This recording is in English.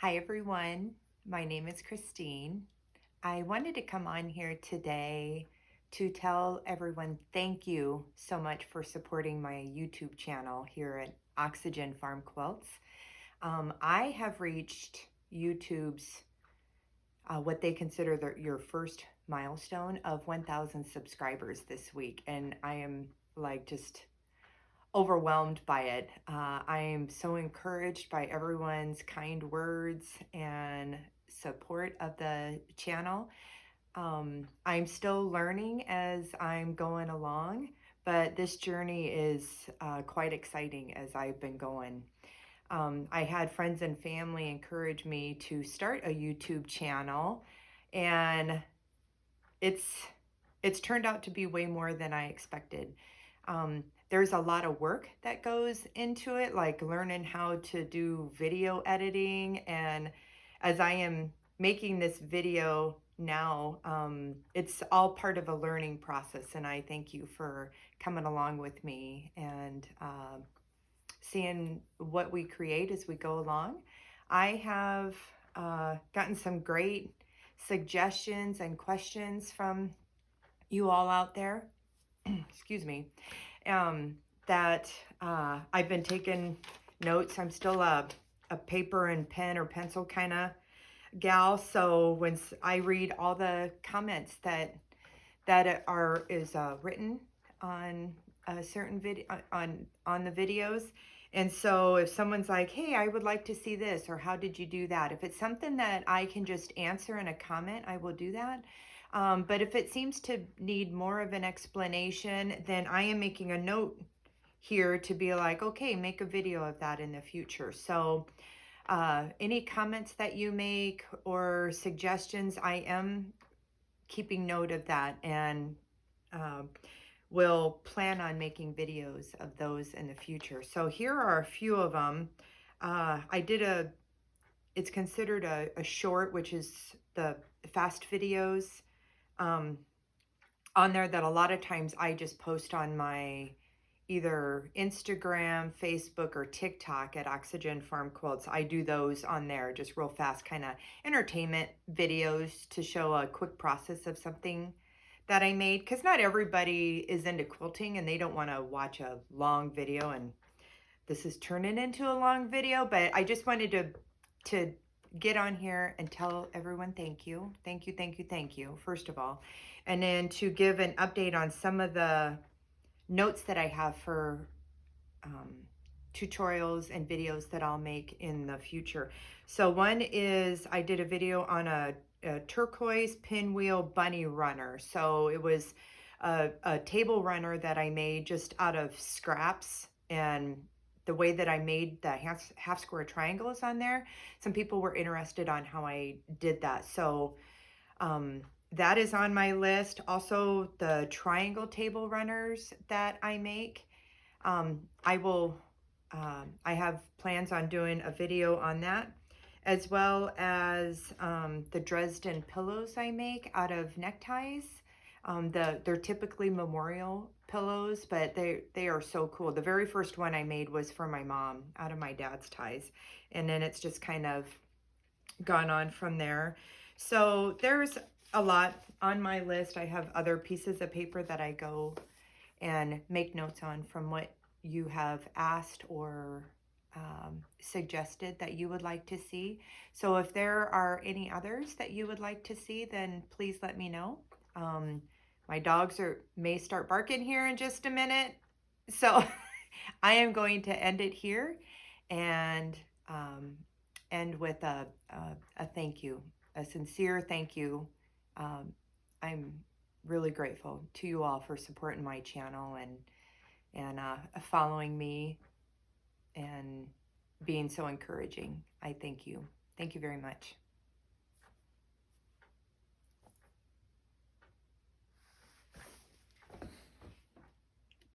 Hi everyone, my name is Christine. I wanted to come on here today to tell everyone thank you so much for supporting my YouTube channel here at OxygenFarm Quilts. I have reached YouTube's what they consider your first milestone of 1,000 subscribers this week, and I am like just overwhelmed by it. I am so encouraged by everyone's kind words and support of the channel. I'm still learning as I'm going along, but this journey is quite exciting as I've been going. I had friends and family encourage me to start a YouTube channel, and it's it's turned out to be way more than I expected. There's a lot of work that goes into it, like learning how to do video editing. And as I am making this video now, it's all part of a learning process. And I thank you for coming along with me and seeing what we create as we go along. I have gotten some great suggestions and questions from you all out there, excuse me, um, that I've been taking notes. I'm still a paper and pen or pencil kind of gal. So when I read all the comments that is written on a certain video on the videos. And so if someone's like, hey, I would like to see this, or how did you do that? If it's something that I can just answer in a comment, I will do that. But if it seems to need more of an explanation, then I am making a note here to be like, okay, make a video of that in the future. So any comments that you make or suggestions, I am keeping note of that, and will plan on making videos of those in the future. So here are a few of them. It's considered a short, which is the fast videos on there that a lot of times I just post on my either Instagram, Facebook, or TikTok at Oxygen Farm Quilts. I do those on there, just real fast kind of entertainment videos to show a quick process of something that I made, because not everybody is into quilting and they don't want to watch a long video, and this is turning into a long video, but I just wanted to get on here and tell everyone thank you, thank you, thank you, thank you, first of all, and then to give an update on some of the notes that I have for tutorials and videos that I'll make in the future. So one is I did a video on a turquoise pinwheel bunny runner. So it was a table runner that I made just out of scraps, and the way that I made the half square triangles on there, some people were interested on how I did that. So that is on my list. Also, the triangle table runners that I make. I have plans on doing a video on that, as well as the Dresden pillows I make out of neckties. They're typically memorial pillows, but they are so cool. The very first one I made was for my mom out of my dad's ties, and then it's just kind of gone on from there. So there's a lot on my list. I have other pieces of paper that I go and make notes on from what you have asked or suggested that you would like to see. So if there are any others that you would like to see, then please let me know. My dogs may start barking here in just a minute. So I am going to end it here and end with a thank you, a sincere thank you. I'm really grateful to you all for supporting my channel and following me and being so encouraging. I thank you. Thank you very much.